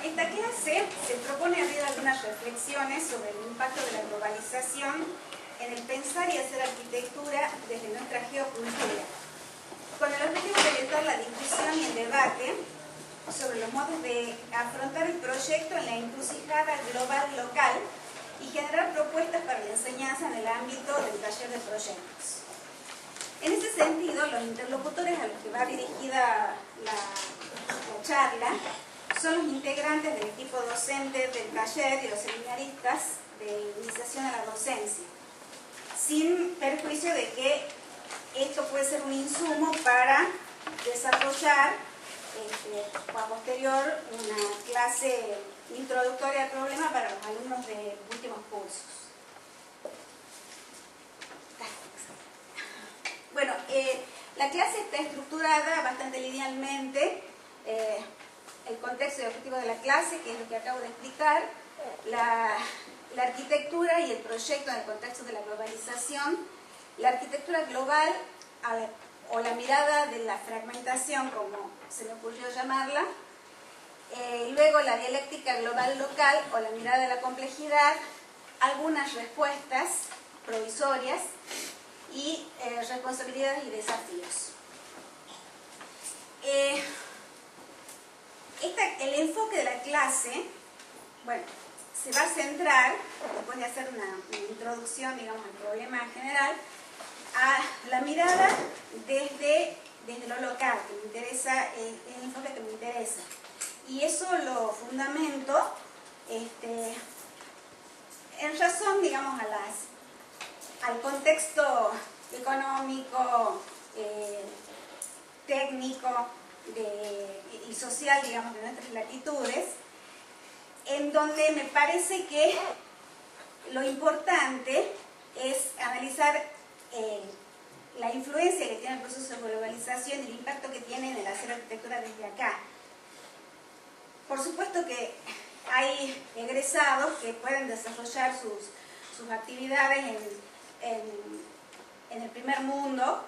Esta clase se propone abrir algunas reflexiones sobre el impacto de la globalización en el pensar y hacer arquitectura desde nuestra geocultura, con el objetivo de orientar la discusión y el debate sobre los modos de afrontar el proyecto en la encrucijada global local y generar propuestas para la enseñanza en el ámbito del taller de proyectos. En ese sentido, los interlocutores a los que va dirigida la charla son los integrantes del equipo docente del taller y los seminaristas de iniciación a la docencia, sin perjuicio de que esto puede ser un insumo para desarrollar a posterior una clase introductoria al problema para los alumnos de últimos cursos. Bueno, la clase está estructurada bastante linealmente. El contexto y objetivo de la clase, que es lo que acabo de explicar, la arquitectura y el proyecto en el contexto de la globalización, la arquitectura global o la mirada de la fragmentación, como se me ocurrió llamarla, luego la dialéctica global local o la mirada de la complejidad, algunas respuestas provisorias y responsabilidades y desafíos. El enfoque de la clase, bueno, se va a centrar, después de hacer una introducción, digamos, al problema general, a la mirada desde lo local, que me interesa, el enfoque que me interesa. Y eso lo fundamento en razón, digamos, al contexto económico, técnico y social, digamos, de nuestras latitudes, en donde me parece que lo importante es analizar la influencia que tiene el proceso de globalización y el impacto que tiene en el hacer arquitectura desde acá. Por supuesto que hay egresados que pueden desarrollar sus actividades en el primer mundo,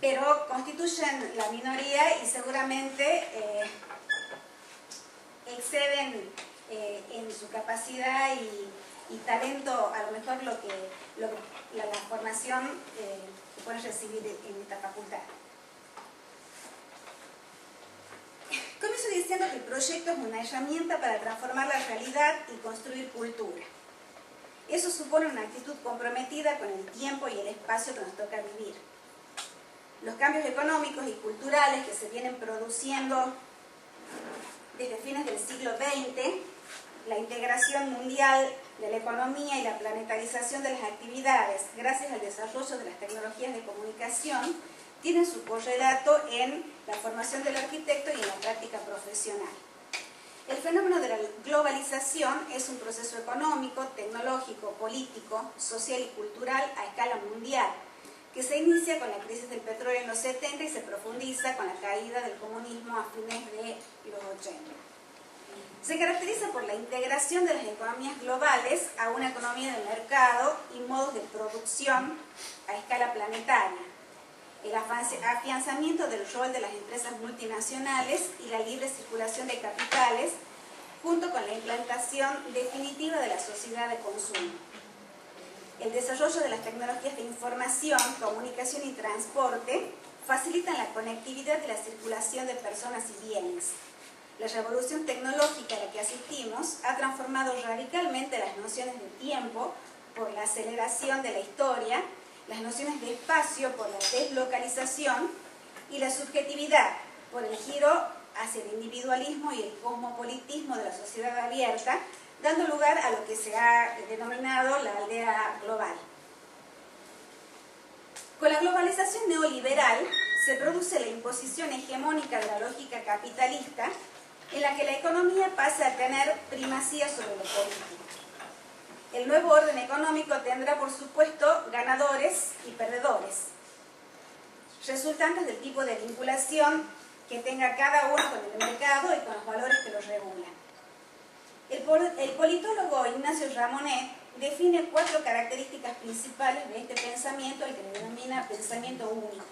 pero constituyen la minoría y seguramente exceden en su capacidad y talento a lo mejor la formación que pueden recibir en esta facultad. Comienzo diciendo que el proyecto es una herramienta para transformar la realidad y construir cultura. Eso supone una actitud comprometida con el tiempo y el espacio que nos toca vivir. Los cambios económicos y culturales que se vienen produciendo desde fines del siglo XX, la integración mundial de la economía y la planetarización de las actividades gracias al desarrollo de las tecnologías de comunicación, tienen su correlato en la formación del arquitecto y en la práctica profesional. El fenómeno de la globalización es un proceso económico, tecnológico, político, social y cultural a escala mundial, que se inicia con la crisis del petróleo en los 70 y se profundiza con la caída del comunismo a fines de los 80. Se caracteriza por la integración de las economías globales a una economía de mercado y modos de producción a escala planetaria, el afianzamiento del rol de las empresas multinacionales y la libre circulación de capitales, junto con la implantación definitiva de la sociedad de consumo. El desarrollo de las tecnologías de información, comunicación y transporte facilitan la conectividad y la circulación de personas y bienes. La revolución tecnológica a la que asistimos ha transformado radicalmente las nociones de tiempo por la aceleración de la historia, las nociones de espacio por la deslocalización y la subjetividad por el giro hacia el individualismo y el cosmopolitismo de la sociedad abierta, dando lugar a lo que se ha denominado la aldea global. Con la globalización neoliberal se produce la imposición hegemónica de la lógica capitalista en la que la economía pasa a tener primacía sobre lo político. El nuevo orden económico tendrá, por supuesto, ganadores y perdedores, resultantes del tipo de vinculación que tenga cada uno con el mercado y con los valores que los regulan. El politólogo Ignacio Ramonet define 4 características principales de este pensamiento, el que denomina pensamiento único.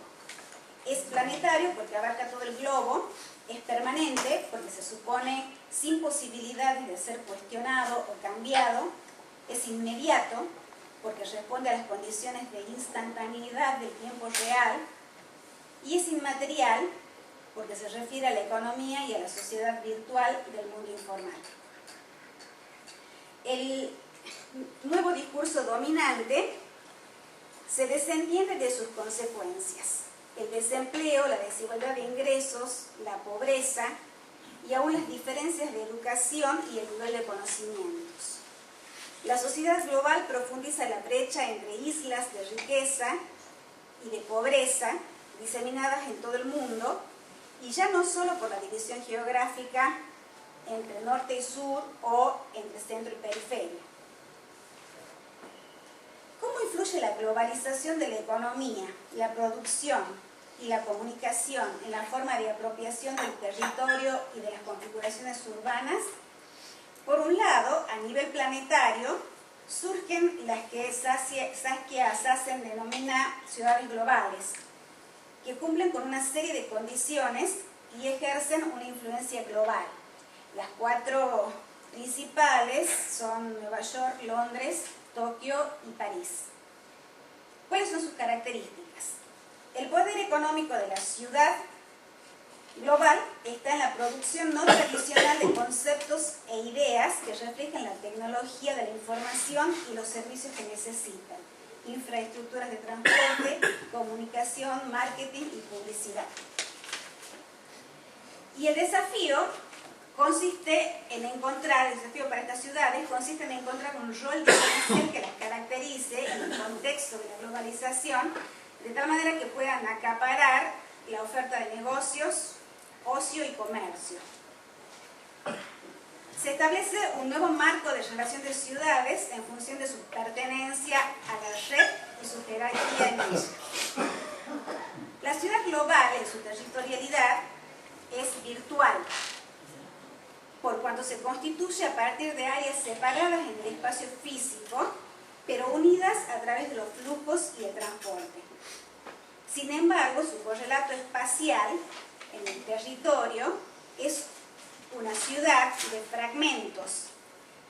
es planetario porque abarca todo el globo, es permanente porque se supone sin posibilidades de ser cuestionado o cambiado, es inmediato porque responde a las condiciones de instantaneidad del tiempo real, y es inmaterial porque se refiere a la economía y a la sociedad virtual del mundo informático. El nuevo discurso dominante se desentiende de sus consecuencias: el desempleo, la desigualdad de ingresos, la pobreza y aún las diferencias de educación y el nivel de conocimientos. La sociedad global profundiza la brecha entre islas de riqueza y de pobreza diseminadas en todo el mundo, y ya no solo por la división geográfica entre norte y sur o entre centro y periferia. ¿Cómo influye la globalización de la economía, la producción y la comunicación en la forma de apropiación del territorio y de las configuraciones urbanas? Por un lado, a nivel planetario, surgen las que Saskia Sassen denomina ciudades globales, que cumplen con una serie de condiciones y ejercen una influencia global. Las 4 principales son Nueva York, Londres, Tokio y París. ¿Cuáles son sus características? El poder económico de la ciudad global está en la producción no tradicional de conceptos e ideas que reflejan la tecnología de la información y los servicios que necesitan: infraestructuras de transporte, comunicación, marketing y publicidad. Y el desafío para estas ciudades consiste en encontrar un rol diferencial que las caracterice en el contexto de la globalización, de tal manera que puedan acaparar la oferta de negocios, ocio y comercio. Se establece un nuevo marco de relación de ciudades en función de su pertenencia a la red y su jerarquía en ella. La ciudad global, en su territorialidad, es virtual, por cuanto se constituye a partir de áreas separadas en el espacio físico, pero unidas a través de los flujos y el transporte. Sin embargo, su correlato espacial en el territorio es una ciudad de fragmentos.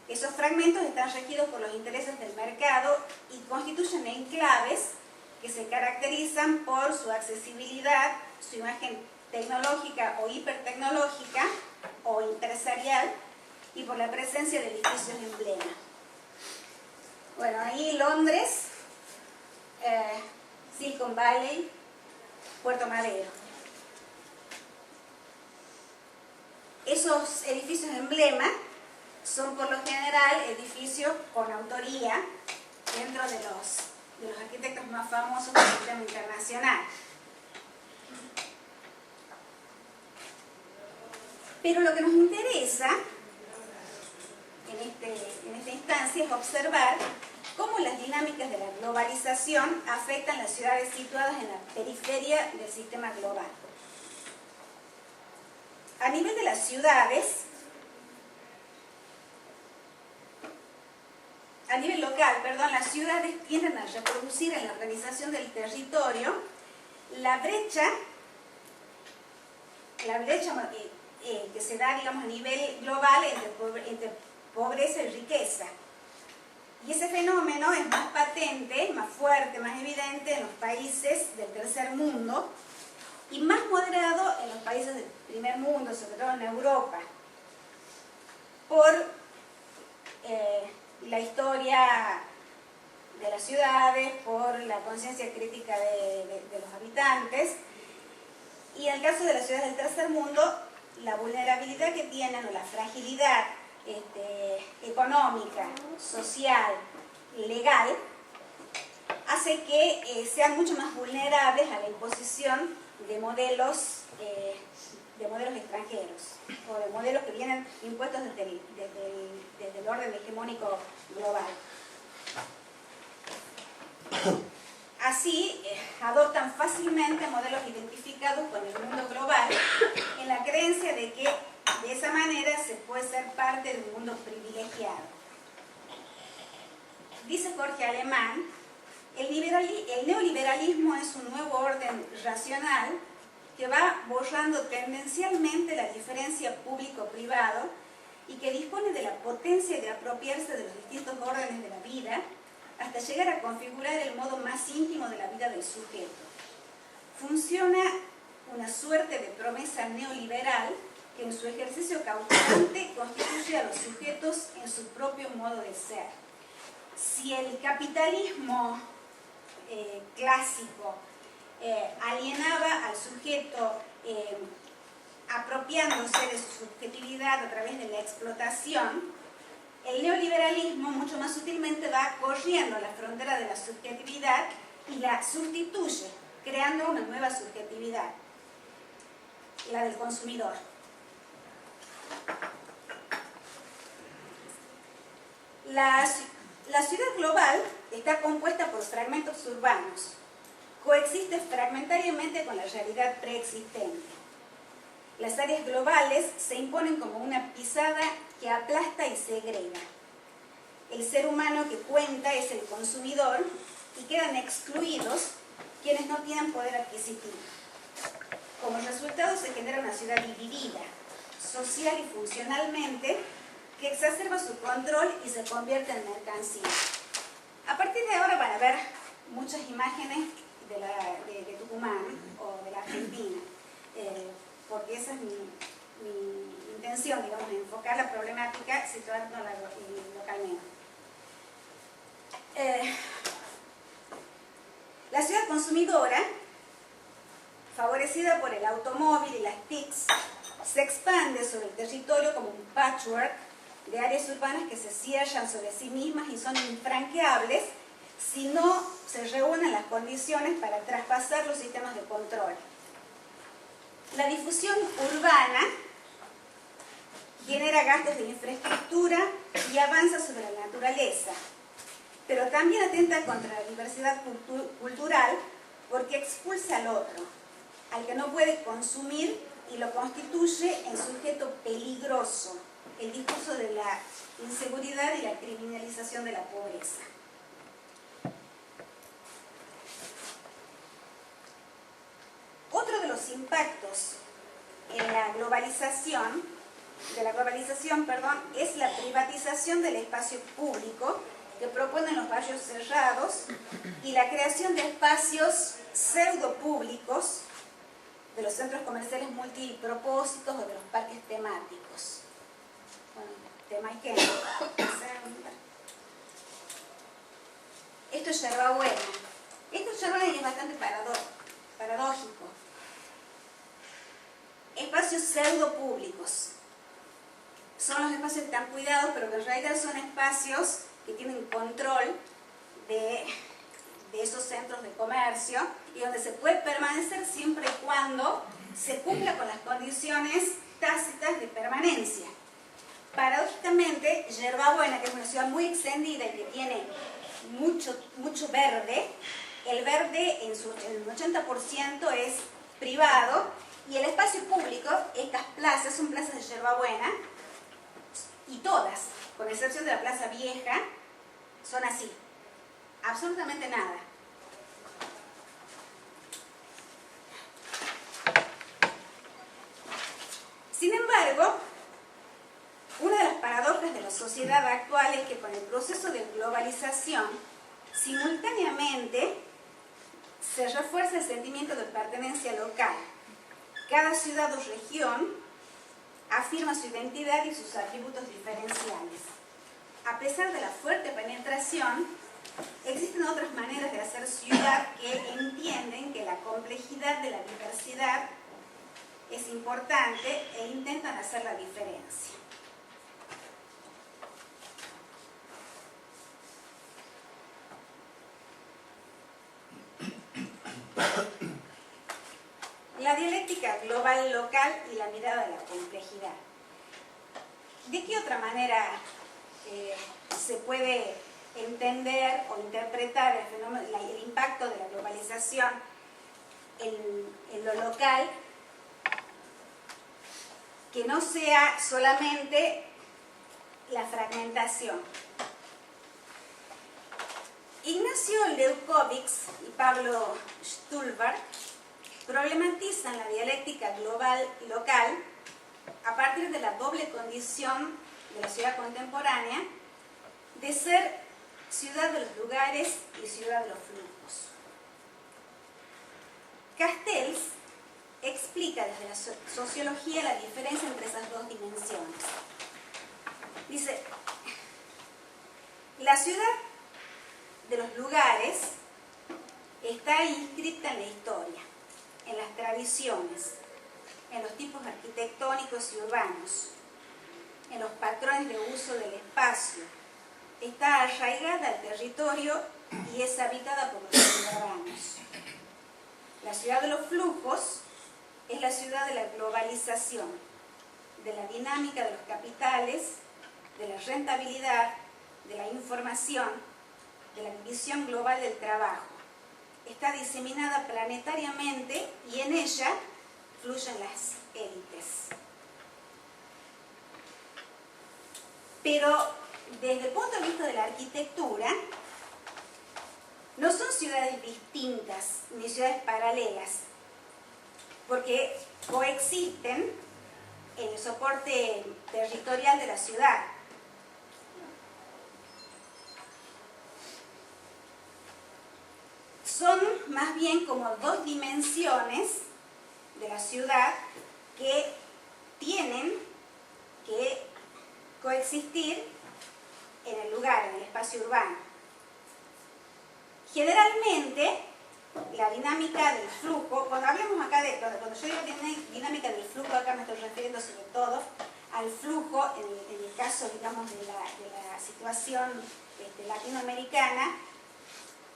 Esos fragmentos están regidos por los intereses del mercado y constituyen enclaves que se caracterizan por su accesibilidad, su imagen tecnológica o hipertecnológica o empresarial, y por la presencia de edificios emblema. Bueno, ahí Londres, Silicon Valley, Puerto Madero. Esos edificios emblema son por lo general edificios con autoría dentro de los arquitectos más famosos del sistema internacional. Pero lo que nos interesa en esta instancia es observar cómo las dinámicas de la globalización afectan las ciudades situadas en la periferia del sistema global. A nivel de las ciudades, a nivel local, las ciudades tienden a reproducir en la organización del territorio la brecha que se da, digamos, a nivel global entre pobreza y riqueza. Y ese fenómeno es más patente, más fuerte, más evidente en los países del tercer mundo y más moderado en los países del primer mundo, sobre todo en Europa, por la historia de las ciudades, por la conciencia crítica de los habitantes. Y en el caso de las ciudades del tercer mundo, la vulnerabilidad que tienen o la fragilidad económica, social, legal, hace que sean mucho más vulnerables a la imposición de modelos extranjeros o de modelos que vienen impuestos desde el orden hegemónico global. Así, adoptan fácilmente modelos identificados con el mundo global en la creencia de que de esa manera se puede ser parte de un mundo privilegiado. Dice Jorge Alemán, el neoliberalismo es un nuevo orden orden racional que va borrando tendencialmente la diferencia público-privado y que dispone de la potencia de apropiarse de los distintos órdenes de la vida hasta llegar a configurar el modo más íntimo de la vida del sujeto. Funciona una suerte de promesa neoliberal que en su ejercicio cautelante constituye a los sujetos en su propio modo de ser. Si el capitalismo clásico alienaba al sujeto apropiándose de su subjetividad a través de la explotación, el neoliberalismo mucho más sutilmente va corriendo la frontera de la subjetividad y la sustituye, creando una nueva subjetividad, la del consumidor. La ciudad global está compuesta por fragmentos urbanos. Coexiste fragmentariamente con la realidad preexistente. Las áreas globales se imponen como una pisada que aplasta y segrega. El ser humano que cuenta es el consumidor y quedan excluidos quienes no tienen poder adquisitivo. Como resultado se genera una ciudad dividida, social y funcionalmente, que exacerba su control y se convierte en mercancía. A partir de ahora van a ver muchas imágenes de Tucumán o de la Argentina, porque esa es mi intención, digamos, enfocar la problemática situándola localmente. La ciudad consumidora, favorecida por el automóvil y las TICs, se expande sobre el territorio como un patchwork de áreas urbanas que se cierran sobre sí mismas y son infranqueables si no se reúnen las condiciones para traspasar los sistemas de control. La difusión urbana genera gastos de infraestructura y avanza sobre la naturaleza, pero también atenta contra la diversidad cultural porque expulsa al otro, al que no puede consumir, y lo constituye en sujeto peligroso, el discurso de la inseguridad y la criminalización de la pobreza. Otro de los impactos en la globalización, es la privatización del espacio público que proponen los barrios cerrados y la creación de espacios pseudopúblicos de los centros comerciales multipropósitos o de los parques temáticos. Bueno, tema y género. Esto es yerbabuena. Esto es yerbabuena y es bastante paradójico. Espacios pseudopúblicos. Son los espacios que están cuidados, pero que en realidad son espacios que tienen control de esos centros de comercio y donde se puede permanecer siempre y cuando se cumpla con las condiciones tácitas de permanencia. Paradójicamente, Yerbabuena, que es una ciudad muy extendida y que tiene mucho verde, el verde en el 80% es privado y el espacio público, estas plazas son plazas de Yerbabuena y todas, con excepción de la Plaza Vieja, son así. Absolutamente nada. Sin embargo, una de las paradojas de la sociedad actual es que con el proceso de globalización, simultáneamente se refuerza el sentimiento de pertenencia local. Cada ciudad o región afirma su identidad y sus atributos diferenciales. A pesar de la fuerte penetración, existen otras maneras de hacer ciudad que entienden que la complejidad de la diversidad es importante e intentan hacer la diferencia. La dialéctica global-local y la mirada de la complejidad. ¿De qué otra manera se puede entender o interpretar el fenómeno, el impacto de la globalización en lo local, que no sea solamente la fragmentación? Ignacio Leucovitz y Pablo Stulberg problematizan la dialéctica global y local a partir de la doble condición de la ciudad contemporánea de ser ciudad de los lugares y ciudad de los flujos. Castells explica desde la sociología la diferencia entre esas dos dimensiones. Dice, la ciudad de los lugares está inscrita en la historia, en las tradiciones, en los tipos arquitectónicos y urbanos, en los patrones de uso del espacio. Está arraigada al territorio y es habitada por los ciudadanos. La ciudad de los flujos es la ciudad de la globalización, de la dinámica de los capitales, de la rentabilidad, de la información, de la visión global del trabajo. Está diseminada planetariamente y en ella fluyen las élites. Pero desde el punto de vista de la arquitectura, no son ciudades distintas ni ciudades paralelas, porque coexisten en el soporte territorial de la ciudad. Son más bien como dos dimensiones de la ciudad que tienen que coexistir en el lugar, en el espacio urbano. Generalmente, la dinámica del flujo, cuando hablemos acá cuando yo digo dinámica del flujo, acá me estoy refiriendo sobre todo al flujo, en el caso, digamos, de la situación latinoamericana,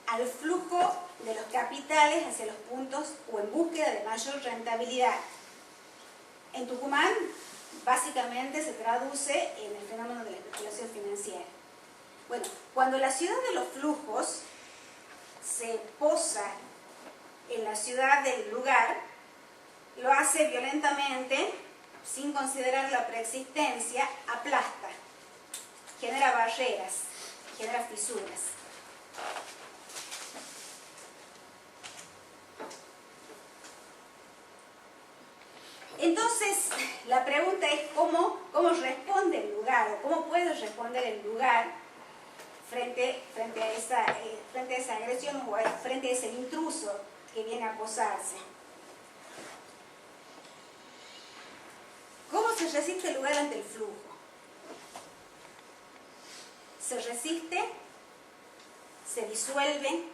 al flujo de los capitales hacia los puntos o en búsqueda de mayor rentabilidad. En Tucumán, básicamente se traduce en el fenómeno de la especulación financiera. Bueno, cuando la ciudad de los flujos se posa en la ciudad del lugar, lo hace violentamente, sin considerar la preexistencia, aplasta, genera barreras, genera fisuras. Entonces, la pregunta es cómo responde el lugar, o cómo puede responder el lugar frente a esa agresión o frente a ese intruso que viene a posarse. ¿Cómo se resiste el lugar ante el flujo? Se resiste, se disuelve,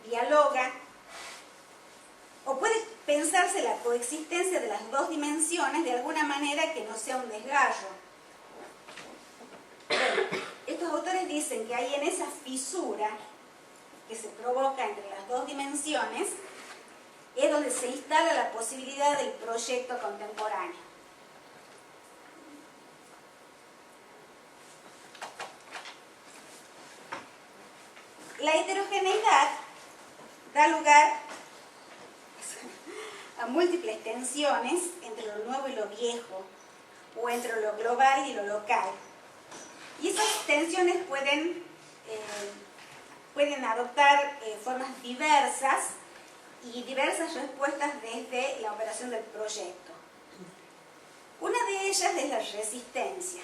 dialoga, o puede pensarse la coexistencia de las dos dimensiones de alguna manera que no sea un desgarro. Estos autores dicen que hay en esa fisura que se provoca entre las dos dimensiones es donde se instala la posibilidad del proyecto contemporáneo. La heterogeneidad da lugar a múltiples tensiones entre lo nuevo y lo viejo, o entre lo global y lo local. Y esas tensiones pueden adoptar formas diversas y diversas respuestas desde la operación del proyecto. Una de ellas es la resistencia.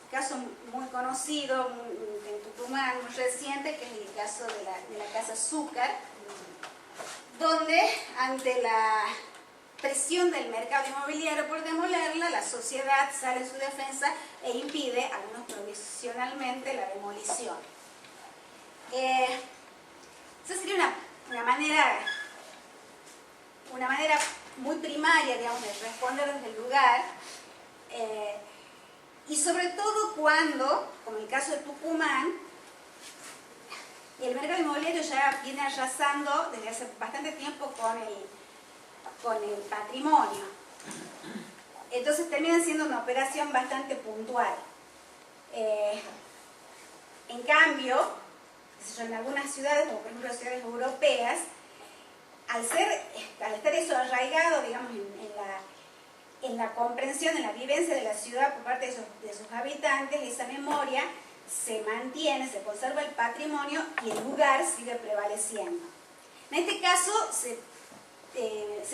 Un caso muy conocido en Tucumán, muy reciente, que es el caso de la Casa Zúcar, donde ante la presión del mercado inmobiliario por demolerla, la sociedad sale en su defensa e impide, al menos provisionalmente, la demolición. Esa sería una manera muy primaria, digamos, de responder desde el lugar, y sobre todo cuando, como en el caso de Tucumán, el mercado inmobiliario ya viene arrasando desde hace bastante tiempo con el patrimonio. Entonces termina siendo una operación bastante puntual. En cambio, en algunas ciudades, como por ejemplo ciudades europeas, al estar eso arraigado, digamos, en la comprensión, en la vivencia de la ciudad por parte de sus habitantes, esa memoria se mantiene, se conserva el patrimonio y el lugar sigue prevaleciendo. En este caso se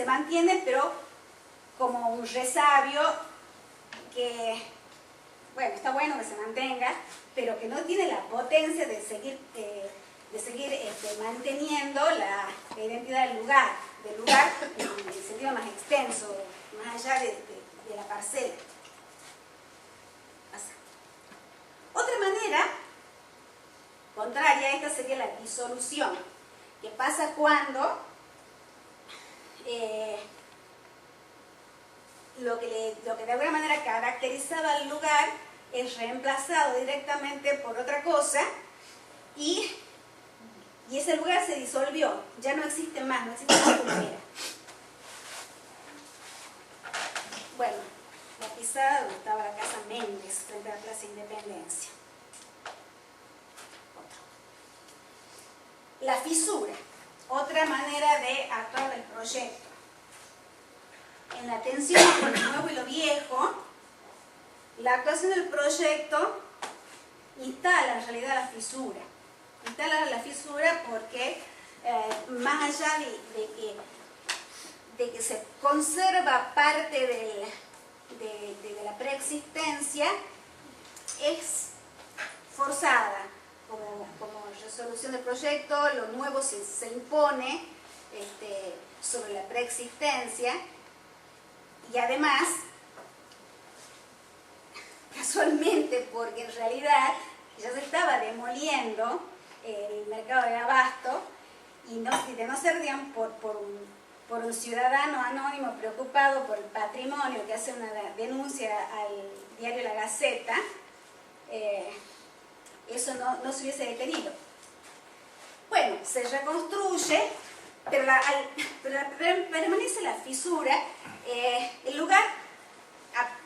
mantiene, pero como un resabio que, bueno, está bueno que se mantenga, pero que no tiene la potencia de seguir manteniendo la identidad del lugar en el sentido más extenso, más allá de la parcela. Otra manera contraria a esta sería la disolución, que pasa cuando lo que de alguna manera caracterizaba al lugar es reemplazado directamente por otra cosa y ese lugar se disolvió, ya no existe más, no existe más como era. Bueno, la pisada donde estaba la casa Méndez frente a la Plaza Independencia. La fisura, otra manera de actuar del proyecto. En la tensión entre lo nuevo y lo viejo, la actuación del proyecto instala en realidad la fisura. Instala la fisura porque más allá de que se conserva parte de la preexistencia, es forzada como resolución del proyecto, lo nuevo se impone sobre la preexistencia y además, casualmente, porque en realidad ya se estaba demoliendo el mercado de abasto y de no ser, digamos, por un ciudadano anónimo preocupado por el patrimonio que hace una denuncia al diario La Gaceta, eso no se hubiese detenido. Bueno, se reconstruye, pero permanece la fisura, el lugar,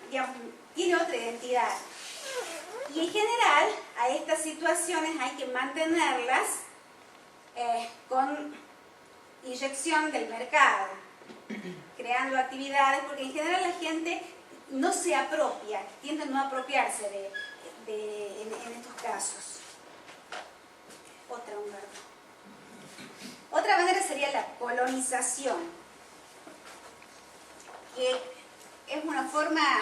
digamos, tiene otra identidad. Y en general, a estas situaciones hay que mantenerlas con inyección del mercado, creando actividades, porque en general la gente no se apropia, tiende a no apropiarse en estos casos. Otra manera sería la colonización, que es una forma,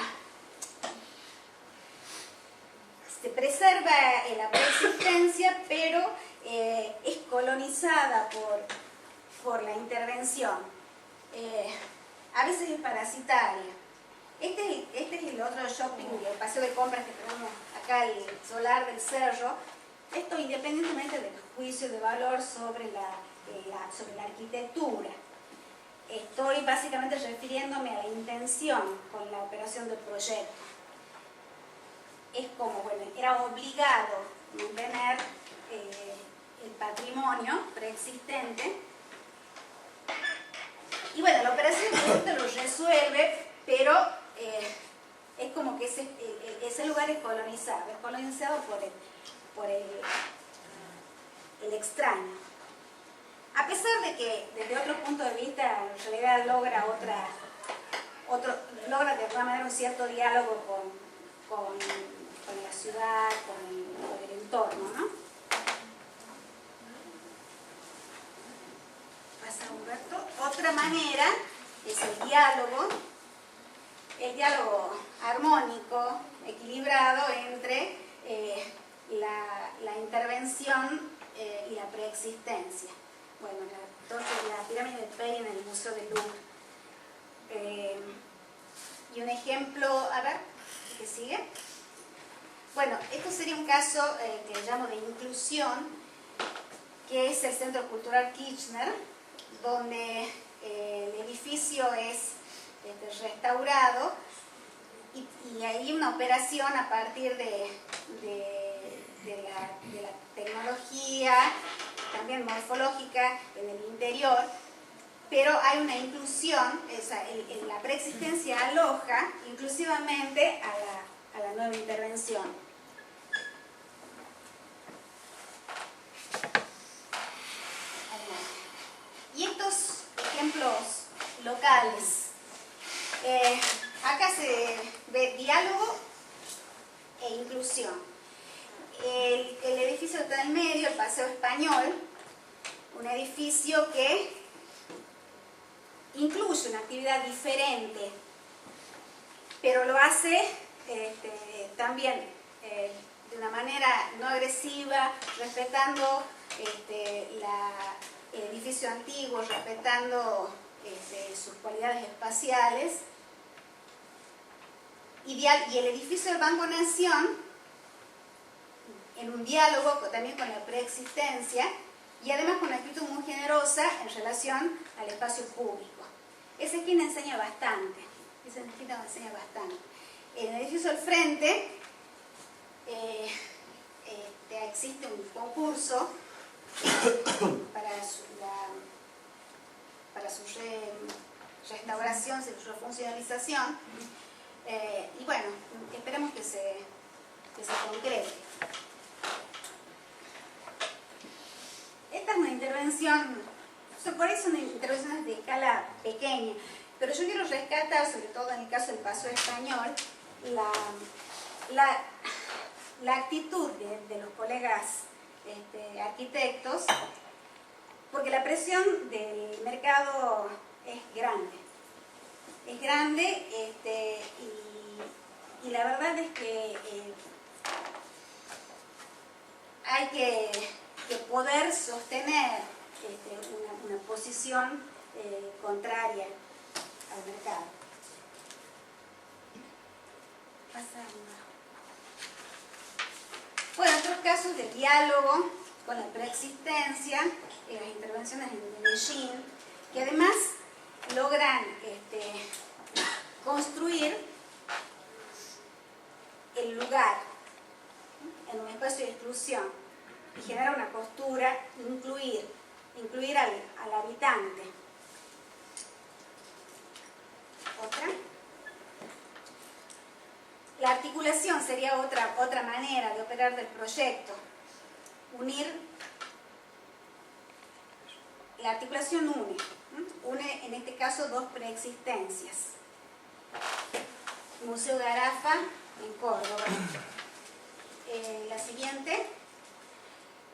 se preserva la preexistencia, pero es colonizada por la intervención. A veces es parasitaria. Este es el otro shopping, el paseo de compras que tenemos acá, el Solar del Cerro. Esto independientemente del juicio de valor sobre la arquitectura. Estoy básicamente refiriéndome a la intención con la operación del proyecto. Es como, bueno, era obligado mantener el patrimonio preexistente. Y bueno, la operación del proyecto lo resuelve, pero es como que ese lugar es colonizado por el extraño. A pesar de que desde otro punto de vista en realidad logra de alguna manera un cierto diálogo con la ciudad, con el entorno, ¿no? Pasa Humberto. Otra manera es el diálogo armónico, equilibrado entre la intervención y la preexistencia. Bueno, entonces la pirámide de Pei en el Museo del Louvre. Y un ejemplo, a ver, ¿qué sigue? Bueno, esto sería un caso que llamo de inclusión, que es el Centro Cultural Kirchner, donde el edificio es restaurado y hay una operación a partir de la tecnología, también morfológica en el interior, pero hay una inclusión, la preexistencia aloja inclusivamente a la nueva intervención. Y estos ejemplos locales, acá se ve diálogo e inclusión. El edificio que está en el medio, el Paseo Español, un edificio que incluye una actividad diferente, pero lo hace también de una manera no agresiva, respetando el edificio antiguo, respetando sus cualidades espaciales. Y el edificio del Banco Nación, en un diálogo también con la preexistencia, y además con una actitud muy generosa en relación al espacio público. Esa esquina enseña bastante. En el edificio al frente existe un concurso para su restauración, su refuncionalización, y bueno, esperemos que se concrete. Esta es una intervención, por eso son intervenciones de escala pequeña, pero yo quiero rescatar, sobre todo en el caso del Paseo Español, la actitud de los colegas arquitectos, porque la presión del mercado es grande. Y la verdad es que hay que poder sostener una posición contraria al mercado. Bueno, otros casos de diálogo con la preexistencia, las intervenciones en Medellín, que además logran construir el lugar en un espacio de exclusión y generar una postura, incluir al habitante. ¿Otra? La articulación sería otra manera de operar del proyecto. La articulación une en este caso dos preexistencias. Museo Garafa en Córdoba. La siguiente,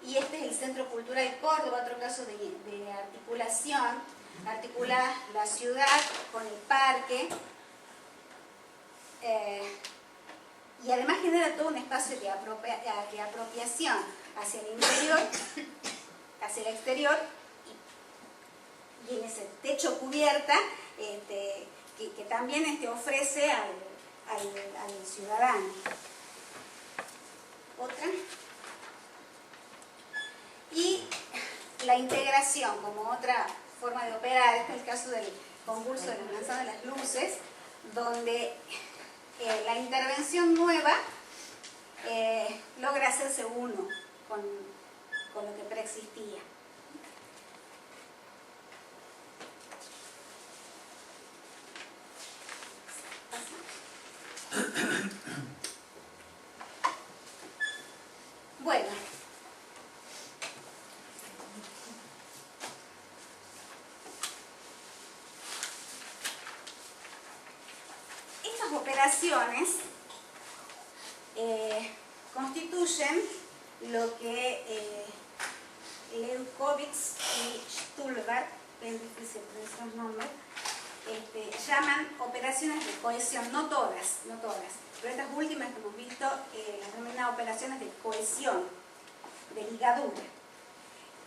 y este es el Centro Cultural Córdoba, otro caso de articulación, articula la ciudad con el parque, y además genera todo un espacio de apropiación hacia el interior, hacia el exterior, y en ese techo cubierta que también ofrece al ciudadano. Otra. Y la integración como otra forma de operar. Este es el caso del concurso de la Manzana de las Luces, donde la intervención nueva logra hacerse uno con lo que preexistía. Bueno, estas operaciones constituyen lo que Leucovitz y Stulberg, bien difícil pronunciar los nombres, llaman operaciones de cohesión, no todas, pero estas últimas que hemos visto las denominan operaciones de cohesión, de ligadura,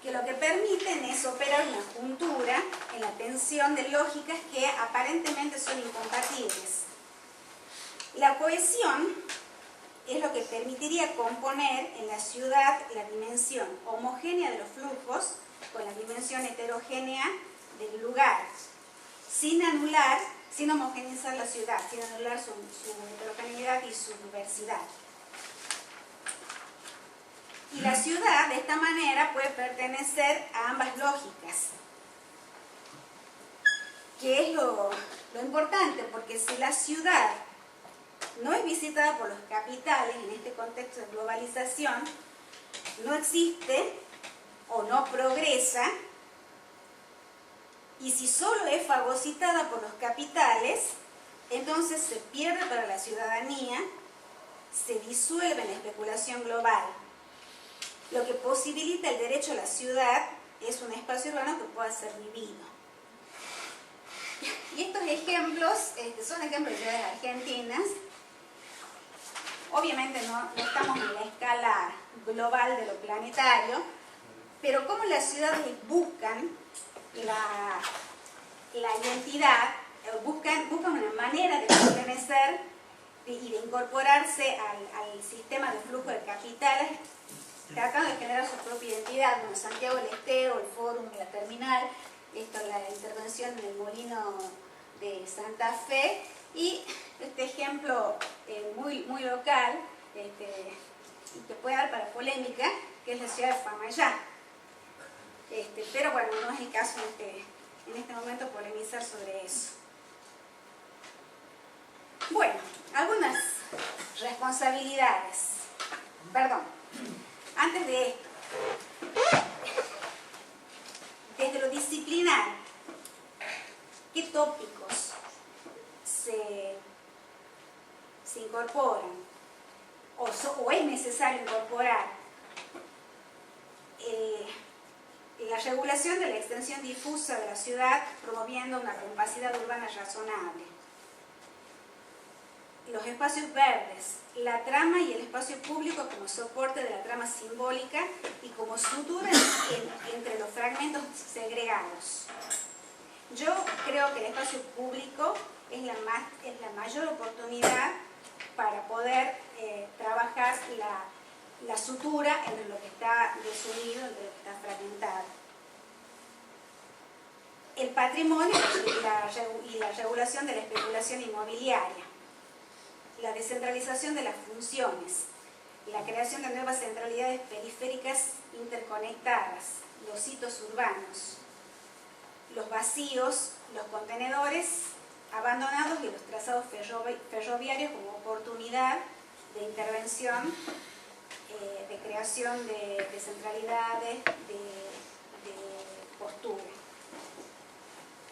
que lo que permiten es operar una juntura en la tensión de lógicas que aparentemente son incompatibles. La cohesión es lo que permitiría componer en la ciudad la dimensión homogénea de los flujos con la dimensión heterogénea del lugar, sin homogeneizar la ciudad, sin anular su heterogeneidad y su diversidad. Y la ciudad, de esta manera, puede pertenecer a ambas lógicas, que es lo importante, porque si la ciudad no es visitada por los capitales en este contexto de globalización, no existe o no progresa. Y si solo es fagocitada por los capitales, entonces se pierde para la ciudadanía, se disuelve en la especulación global, lo que posibilita el derecho a la ciudad es un espacio urbano que pueda ser vivido. Y estos ejemplos son ejemplos de ciudades argentinas. Obviamente no estamos en la escala global de lo planetario, pero como las ciudades buscan la identidad, buscan una manera de pertenecer y de incorporarse al sistema de flujo de capitales, tratando de generar su propia identidad, como Santiago del Estero, el Fórum, la Terminal, la intervención en el Molino de Santa Fe, y este ejemplo muy local, y que puede dar para polémica, que es la ciudad de Famayá. Pero bueno, no es el caso en este momento polemizar sobre eso. Bueno, algunas responsabilidades. Perdón, antes de esto, desde lo disciplinar, ¿qué tópicos se incorporan o es necesario incorporar? La regulación de la extensión difusa de la ciudad, promoviendo una compacidad urbana razonable. Los espacios verdes, la trama y el espacio público como soporte de la trama simbólica y como sutura entre los fragmentos segregados. Yo creo que el espacio público es la mayor oportunidad para poder trabajar la sutura entre lo que está desunido, entre lo que está fragmentado. El patrimonio y la regulación de la especulación inmobiliaria. La descentralización de las funciones. La creación de nuevas centralidades periféricas interconectadas. Los hitos urbanos. Los vacíos, los contenedores abandonados y los trazados ferroviarios como oportunidad de intervención, de creación de centralidades, de postura.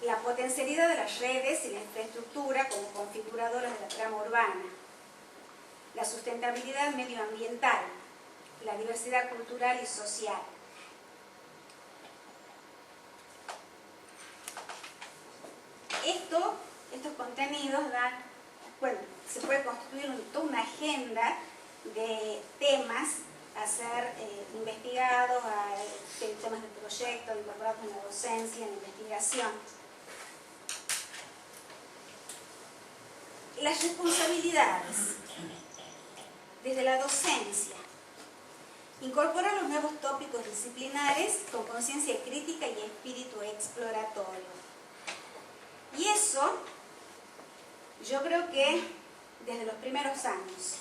La potencialidad de las redes y la infraestructura como configuradoras de la trama urbana. La sustentabilidad medioambiental, la diversidad cultural y social. Estos contenidos se puede constituir toda una agenda de temas a ser investigados, temas de proyectos incorporados en la docencia, en la investigación. Las responsabilidades desde la docencia. Incorporar los nuevos tópicos disciplinares con conciencia crítica y espíritu exploratorio. Y eso, yo creo que desde los primeros años.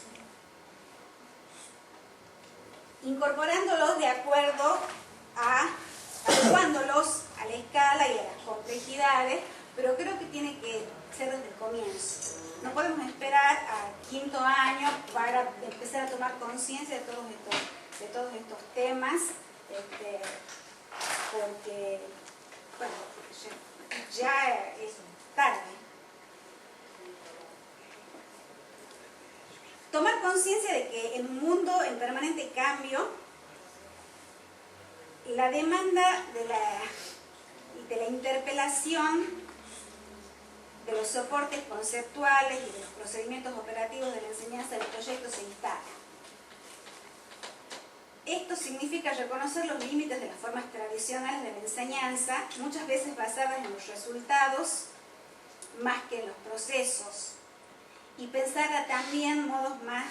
Incorporándolos de acuerdo adecuándolos a la escala y a las complejidades, pero creo que tiene que ser desde el comienzo. No podemos esperar a quinto año para empezar a tomar conciencia de todos estos temas, porque bueno, ya es tarde. Tomar conciencia de que en un mundo en permanente cambio, la demanda de la interpelación de los soportes conceptuales y de los procedimientos operativos de la enseñanza del proyecto se instala. Esto significa reconocer los límites de las formas tradicionales de la enseñanza, muchas veces basadas en los resultados más que en los procesos, y pensar también modos más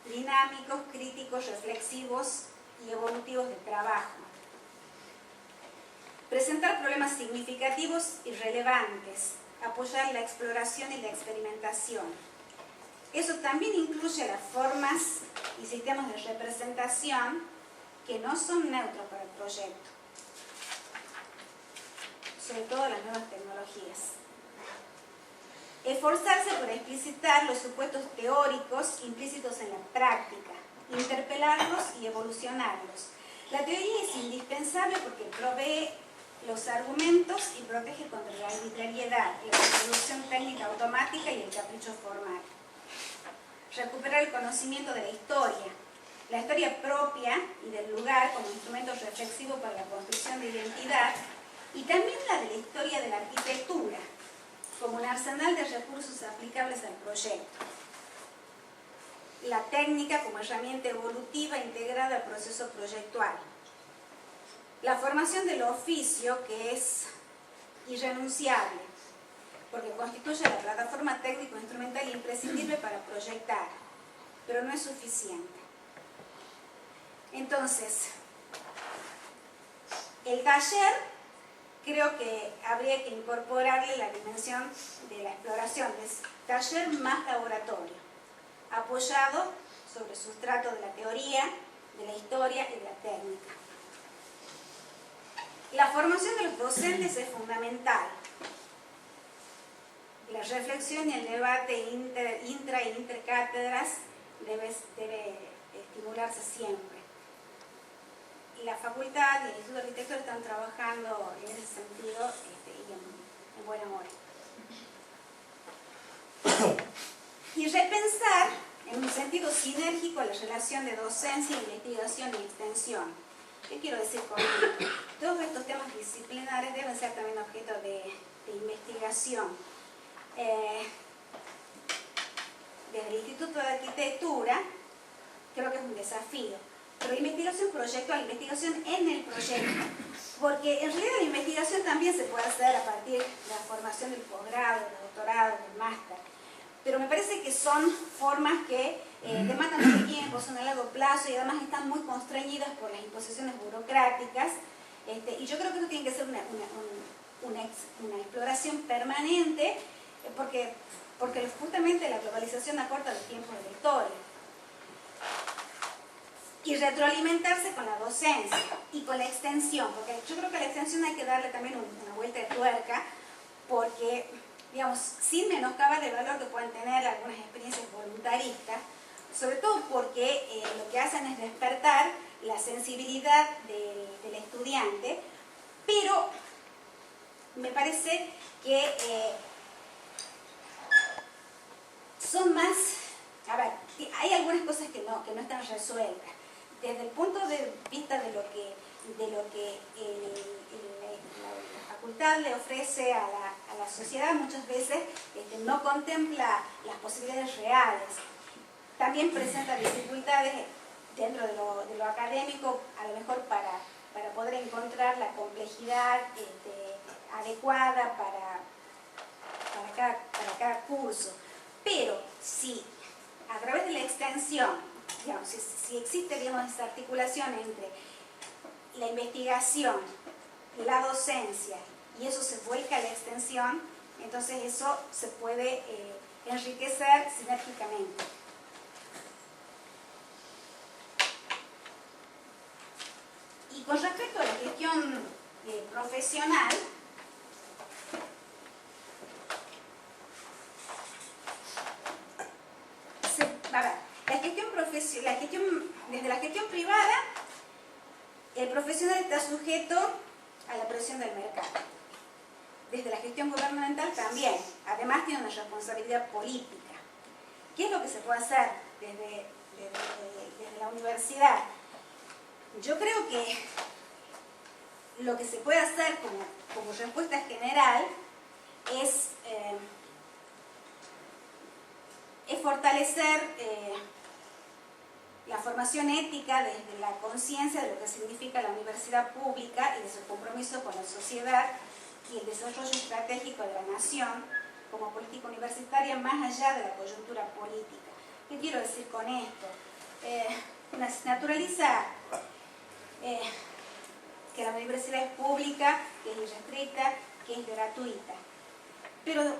dinámicos, críticos, reflexivos y evolutivos de trabajo. Presentar problemas significativos y relevantes, apoyar la exploración y la experimentación. Eso también incluye las formas y sistemas de representación que no son neutros para el proyecto, sobre todo las nuevas tecnologías. Esforzarse por explicitar los supuestos teóricos implícitos en la práctica, interpelarlos y evolucionarlos. La teoría es indispensable porque provee los argumentos y protege contra la arbitrariedad, la reproducción técnica automática y el capricho formal. Recuperar el conocimiento de la historia, la historia propia y del lugar como instrumento reflexivo para la construcción de identidad, y también la de la historia de la arquitectura, como un arsenal de recursos aplicables al proyecto. La técnica como herramienta evolutiva integrada al proceso proyectual. La formación del oficio, que es irrenunciable, porque constituye la plataforma técnico-instrumental imprescindible para proyectar, pero no es suficiente. Entonces, el taller, creo que habría que incorporarle la dimensión de la exploración, es taller más laboratorio, apoyado sobre sustrato de la teoría, de la historia y de la técnica. La formación de los docentes es fundamental. La reflexión y el debate intra e intercátedras debe estimularse siempre. Y la facultad y el Instituto de Arquitectura están trabajando en ese sentido y en buena hora. Y repensar en un sentido sinérgico la relación de docencia, investigación y extensión. ¿Qué quiero decir con esto? Todos estos temas disciplinares deben ser también objeto de investigación. Desde el Instituto de Arquitectura, creo que es un desafío. Pero investigación proyectual, investigación en el proyecto. Porque en realidad la investigación también se puede hacer a partir de la formación del posgrado, del doctorado, del máster. Pero me parece que son formas que demandan mucho tiempo, son a largo plazo y además están muy constreñidas por las imposiciones burocráticas. Y yo creo que esto tiene que ser una exploración permanente porque justamente la globalización acorta los tiempos de la historia. Y retroalimentarse con la docencia y con la extensión, porque yo creo que a la extensión hay que darle también una vuelta de tuerca, porque, digamos, sin menoscabar el valor que pueden tener algunas experiencias voluntaristas, sobre todo porque lo que hacen es despertar la sensibilidad del estudiante, pero me parece que son más, a ver, hay algunas cosas que no están resueltas. Desde el punto de vista de lo que la facultad le ofrece a la sociedad, muchas veces no contempla las posibilidades reales. También presenta dificultades dentro de lo académico, a lo mejor para poder encontrar la complejidad adecuada para cada curso. Pero si a través de la extensión, digamos, si existe, digamos, esa articulación entre la investigación, la docencia, y eso se vuelca a la extensión, entonces eso se puede enriquecer sinérgicamente. Y con respecto a la gestión profesional, desde la gestión privada, el profesional está sujeto a la presión del mercado. Desde la gestión gubernamental también. Además tiene una responsabilidad política. ¿Qué es lo que se puede hacer desde la universidad? Yo creo que lo que se puede hacer como respuesta general es fortalecer la formación ética desde la conciencia de lo que significa la universidad pública y de su compromiso con la sociedad y el desarrollo estratégico de la nación como política universitaria más allá de la coyuntura política. ¿Qué quiero decir con esto? Se naturaliza que la universidad es pública, que es irrestricta, que es gratuita. Pero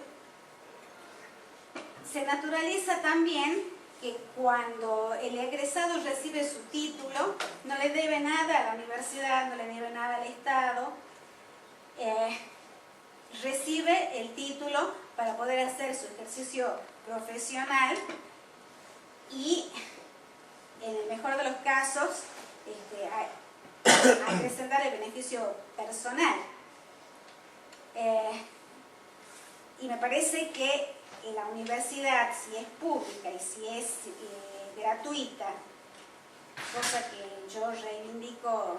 se naturaliza también que cuando el egresado recibe su título, no le debe nada a la universidad, no le debe nada al Estado, recibe el título para poder hacer su ejercicio profesional y, en el mejor de los casos, acrecentar el beneficio personal. Y me parece que la universidad, si es pública y si es gratuita cosa que yo reivindico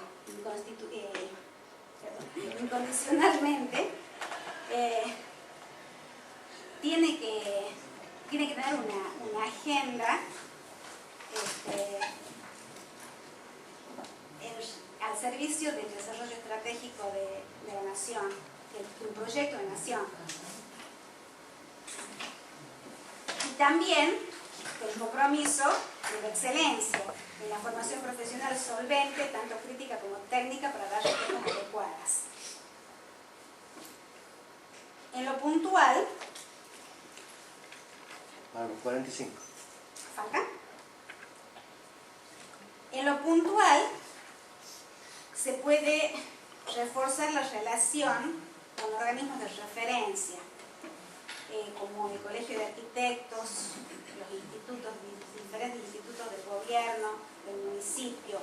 incondicionalmente, tiene que tener una agenda al servicio del desarrollo estratégico de la nación, de un proyecto de nación. Y también el compromiso de la excelencia, de la formación profesional solvente, tanto crítica como técnica, para dar respuestas adecuadas. En lo puntual... 45. ¿Falta? En lo puntual, se puede reforzar la relación con organismos de referencia, como el Colegio de Arquitectos, los institutos, diferentes institutos de gobierno, del municipio,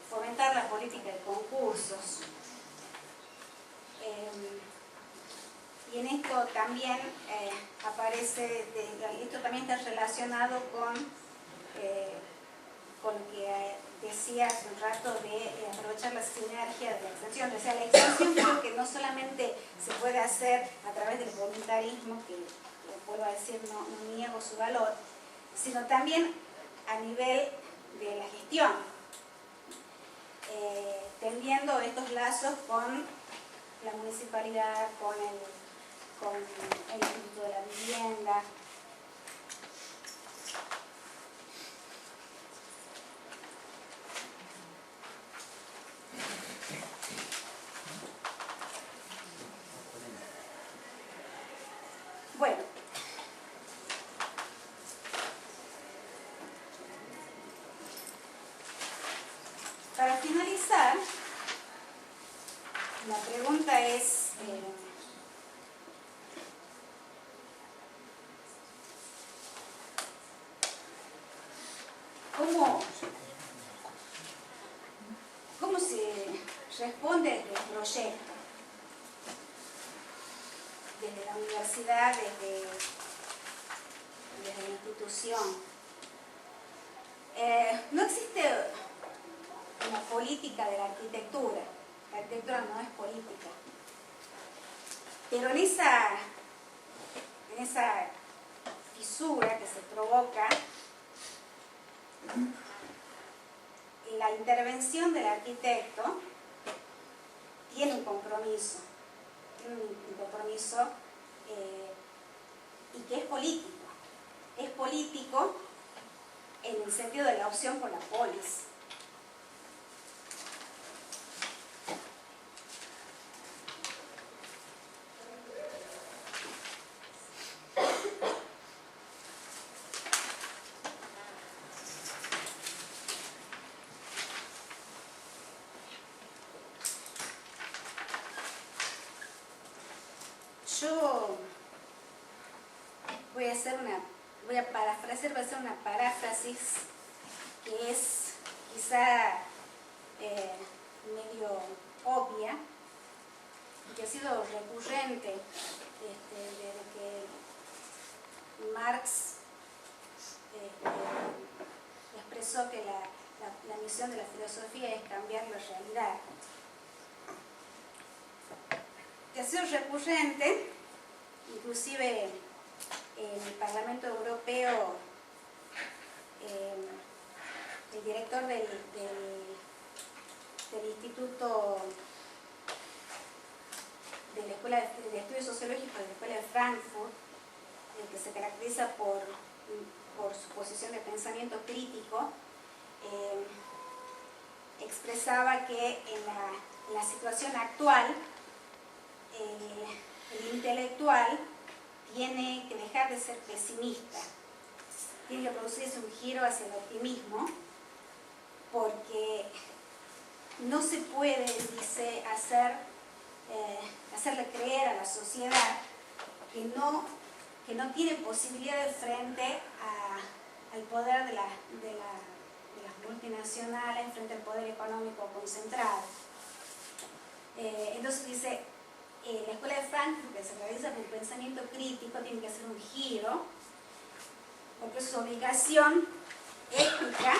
fomentar la política de concursos. Y en esto también aparece, esto también está relacionado con lo que decía hace un rato de aprovechar la sinergia de la extensión. O sea, la extensión creo que no solamente se puede hacer a través del voluntarismo, que vuelvo a decir, no niego su valor, sino también a nivel de la gestión, tendiendo estos lazos con la municipalidad, con el Instituto de la Vivienda. Bueno, para finalizar, la pregunta es ¿cómo se responde a este proyecto? Desde la universidad, desde la institución. No existe una política de la arquitectura. La arquitectura no es política. Pero en esa fisura que se provoca, la intervención del arquitecto tiene un compromiso. Y que es político. Es político en el sentido de la opción por la polis. Yo voy a parafrasear, voy a hacer una paráfrasis que es quizá medio obvia y que ha sido recurrente desde que Marx expresó que la misión de la filosofía es cambiar la realidad. Que ha sido recurrente, inclusive en el Parlamento Europeo, el director del Instituto de la Escuela de Estudios Sociológicos de la Escuela de Frankfurt, que se caracteriza por su posición de pensamiento crítico, expresaba que en la situación actual el intelectual tiene que dejar de ser pesimista, tiene que producirse un giro hacia el optimismo, porque no se puede, dice, hacerle creer a la sociedad que no tiene posibilidad de frente al poder de las multinacionales, frente al poder económico concentrado. Entonces dice, la Escuela de Frankfurt, que se realiza por pensamiento crítico, tiene que hacer un giro, porque es su obligación ética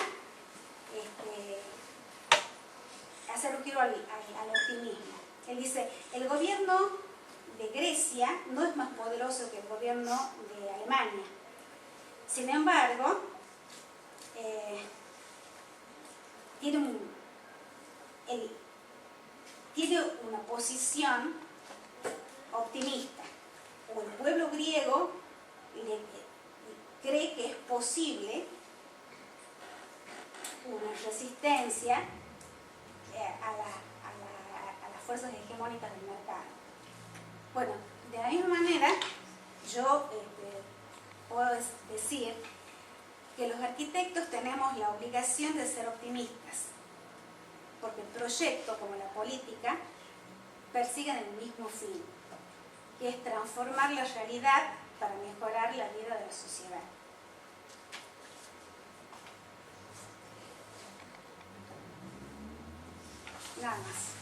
hacer un giro al optimismo. Él dice, el gobierno de Grecia no es más poderoso que el gobierno de Alemania. Sin embargo, tiene una posición optimista. O el pueblo griego cree que es posible una resistencia a las fuerzas hegemónicas del mercado. Bueno, de la misma manera, yo puedo decir que los arquitectos tenemos la obligación de ser optimistas, porque el proyecto, como la política, persiguen el mismo fin, que es transformar la realidad para mejorar la vida de la sociedad. Nada más.